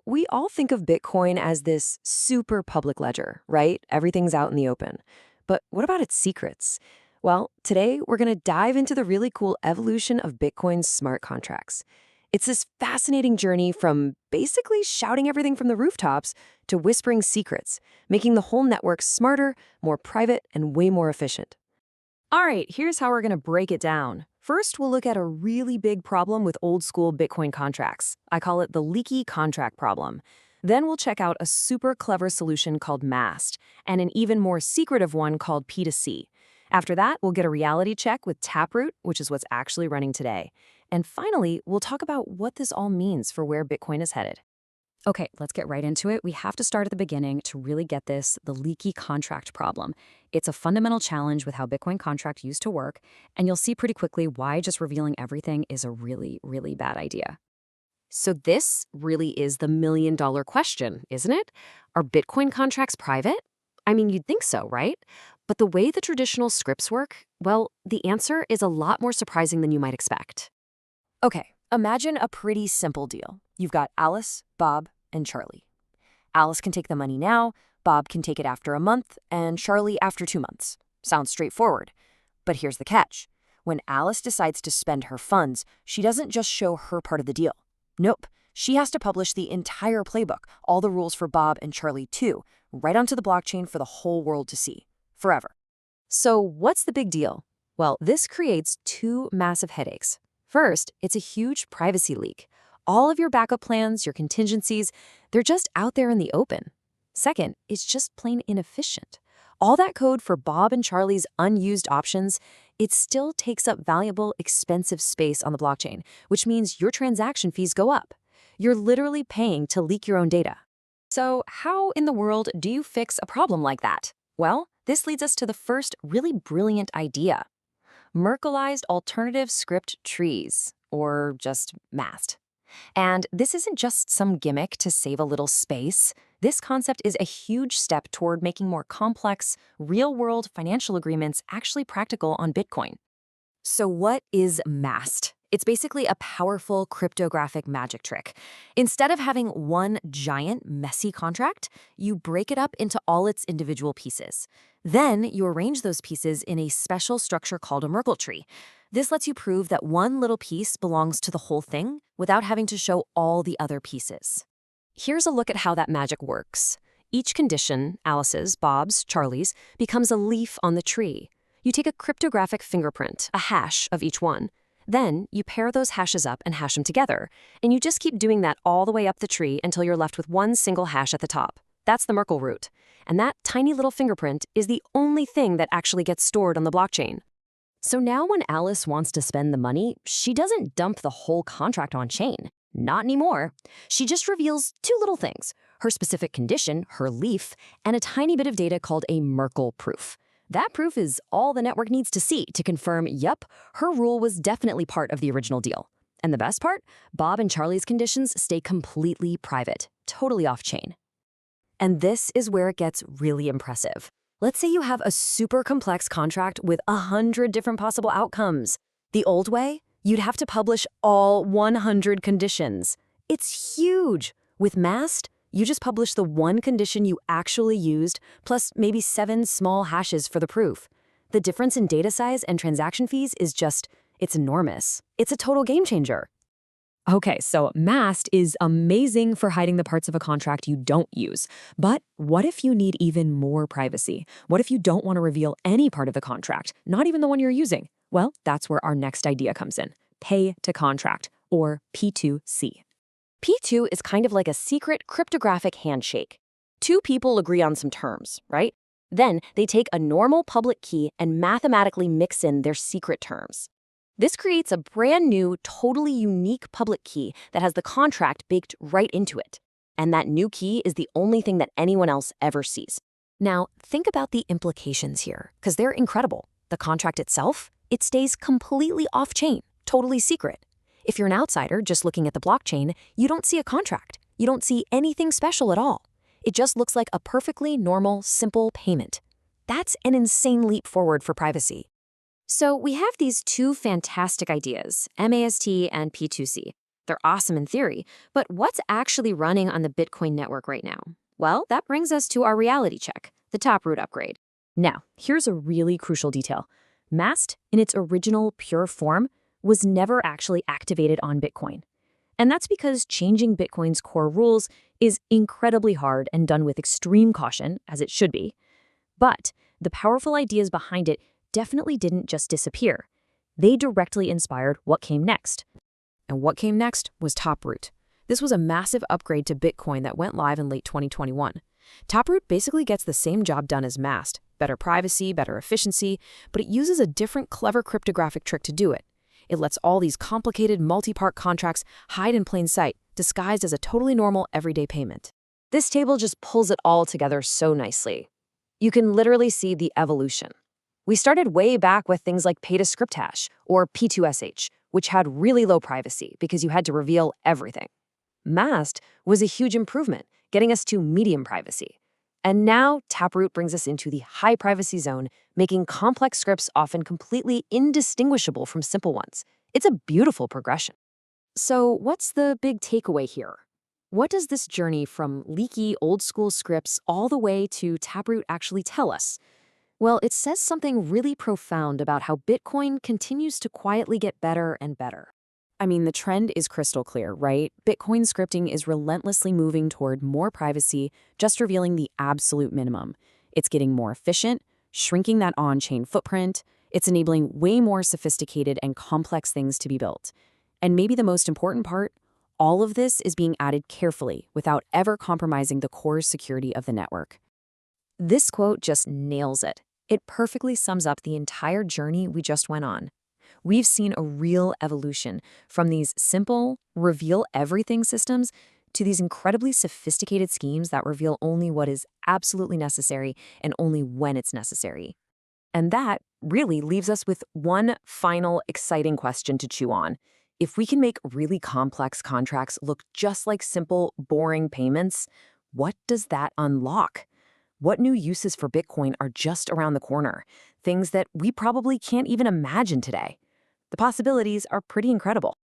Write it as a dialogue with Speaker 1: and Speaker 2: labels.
Speaker 1: We all think of Bitcoin as this super public ledger, right? Everything's out in the open. But what about its secrets? Well, today we're going to dive into the really cool evolution of Bitcoin's smart contracts. It's this fascinating journey from basically shouting everything from the rooftops to whispering secrets, making the whole network smarter, more private, and way more efficient. All right, here's how we're going to break it down. First, we'll look at a really big problem with old-school Bitcoin contracts. I call it the leaky contract problem. Then we'll check out a super clever solution called MAST, and an even more secretive one called P2C. After that, we'll get a reality check with Taproot, which is what's actually running today. And finally, we'll talk about what this all means for where Bitcoin is headed. Okay, let's get right into it. We have to start at the beginning to really get this, the leaky contract problem. It's a fundamental challenge with how Bitcoin contract used to work, and you'll see pretty quickly why just revealing everything is a really, really bad idea. So this really is the million-dollar question, isn't it? Are Bitcoin contracts private? I mean, you'd think so, right? But the way the traditional scripts work, well, the answer is a lot more surprising than you might expect. Okay, imagine a pretty simple deal. You've got Alice, Bob, and Charlie. Alice can take the money now, Bob can take it after a month, and Charlie after 2 months. Sounds straightforward. But here's the catch. When Alice decides to spend her funds, she doesn't just show her part of the deal. Nope. She has to publish the entire playbook, all the rules for Bob and Charlie too, right onto the blockchain for the whole world to see. Forever. So what's the big deal? Well, this creates two massive headaches. First, it's a huge privacy leak. All of your backup plans, your contingencies, they're just out there in the open. Second, it's just plain inefficient. All that code for Bob and Charlie's unused options, it still takes up valuable, expensive space on the blockchain, which means your transaction fees go up. You're literally paying to leak your own data. So how in the world do you fix a problem like that? Well, this leads us to the first really brilliant idea. Merklized alternative script trees, or just MAST. And this isn't just some gimmick to save a little space. This concept is a huge step toward making more complex, real-world financial agreements actually practical on Bitcoin. So what is MAST? It's basically a powerful cryptographic magic trick. Instead of having one giant, messy contract, you break it up into all its individual pieces. Then you arrange those pieces in a special structure called a Merkle tree. This lets you prove that one little piece belongs to the whole thing without having to show all the other pieces. Here's a look at how that magic works. Each condition, Alice's, Bob's, Charlie's, becomes a leaf on the tree. You take a cryptographic fingerprint, a hash of each one. Then you pair those hashes up and hash them together, and you just keep doing that all the way up the tree until you're left with one single hash at the top. That's the Merkle root. And that tiny little fingerprint is the only thing that actually gets stored on the blockchain. So now when Alice wants to spend the money, she doesn't dump the whole contract on chain. Not anymore. She just reveals two little things: her specific condition, her leaf, and a tiny bit of data called a Merkle proof. That proof is all the network needs to see to confirm, yep, her rule was definitely part of the original deal. And the best part? Bob and Charlie's conditions stay completely private, totally off-chain. And this is where it gets really impressive. Let's say you have a super complex contract with 100 different possible outcomes. The old way, you'd have to publish all 100 conditions. It's huge. With MAST, you just publish the one condition you actually used, plus maybe 7 small hashes for the proof. The difference in data size and transaction fees is it's enormous. It's a total game changer. Okay, so MAST is amazing for hiding the parts of a contract you don't use. But what if you need even more privacy? What if you don't want to reveal any part of the contract, not even the one you're using? Well, that's where our next idea comes in: pay to contract, or P2C. P2 is kind of like a secret cryptographic handshake. Two people agree on some terms, right? Then they take a normal public key and mathematically mix in their secret terms. This creates a brand new, totally unique public key that has the contract baked right into it. And that new key is the only thing that anyone else ever sees. Now, think about the implications here, because they're incredible. The contract itself, it stays completely off-chain, totally secret. If you're an outsider just looking at the blockchain, you don't see a contract. You don't see anything special at all. It just looks like a perfectly normal, simple payment. That's an insane leap forward for privacy. So we have these two fantastic ideas, MAST and P2C.
Speaker 2: They're awesome in theory, but what's actually running on the Bitcoin network right now? Well, that brings us to our reality check, the Taproot upgrade.
Speaker 1: Now, here's a really crucial detail. MAST, in its original pure form, was never actually activated on Bitcoin. And that's because changing Bitcoin's core rules is incredibly hard and done with extreme caution, as it should be. But the powerful ideas behind it definitely didn't just disappear. They directly inspired what came next. And what came next was Taproot. This was a massive upgrade to Bitcoin that went live in late 2021. Taproot basically gets the same job done as MAST, better privacy, better efficiency, but it uses a different clever cryptographic trick to do it. It lets all these complicated multi-part contracts hide in plain sight, disguised as a totally normal everyday payment.
Speaker 2: This table just pulls it all together so nicely. You can literally see the evolution. We started way back with things like pay-to-script hash, or P2SH, which had really low privacy because you had to reveal everything. MAST was a huge improvement, getting us to medium privacy. And now Taproot brings us into the high privacy zone, making complex scripts often completely indistinguishable from simple ones. It's a beautiful progression. So what's the big takeaway here? What does this journey from leaky old school scripts all the way to Taproot actually tell us? Well, it says something really profound about how Bitcoin continues to quietly get better and better.
Speaker 1: I mean, the trend is crystal clear, right? Bitcoin scripting is relentlessly moving toward more privacy, just revealing the absolute minimum. It's getting more efficient, shrinking that on-chain footprint. It's enabling way more sophisticated and complex things to be built. And maybe the most important part, all of this is being added carefully without ever compromising the core security of the network.
Speaker 2: This quote just nails it. It perfectly sums up the entire journey we just went on. We've seen a real evolution from these simple, reveal everything systems to these incredibly sophisticated schemes that reveal only what is absolutely necessary and only when it's necessary. And that really leaves us with one final exciting question to chew on. If we can make really complex contracts look just like simple, boring payments, what does that unlock? What new uses for Bitcoin are just around the corner? Things that we probably can't even imagine today. The possibilities are pretty incredible.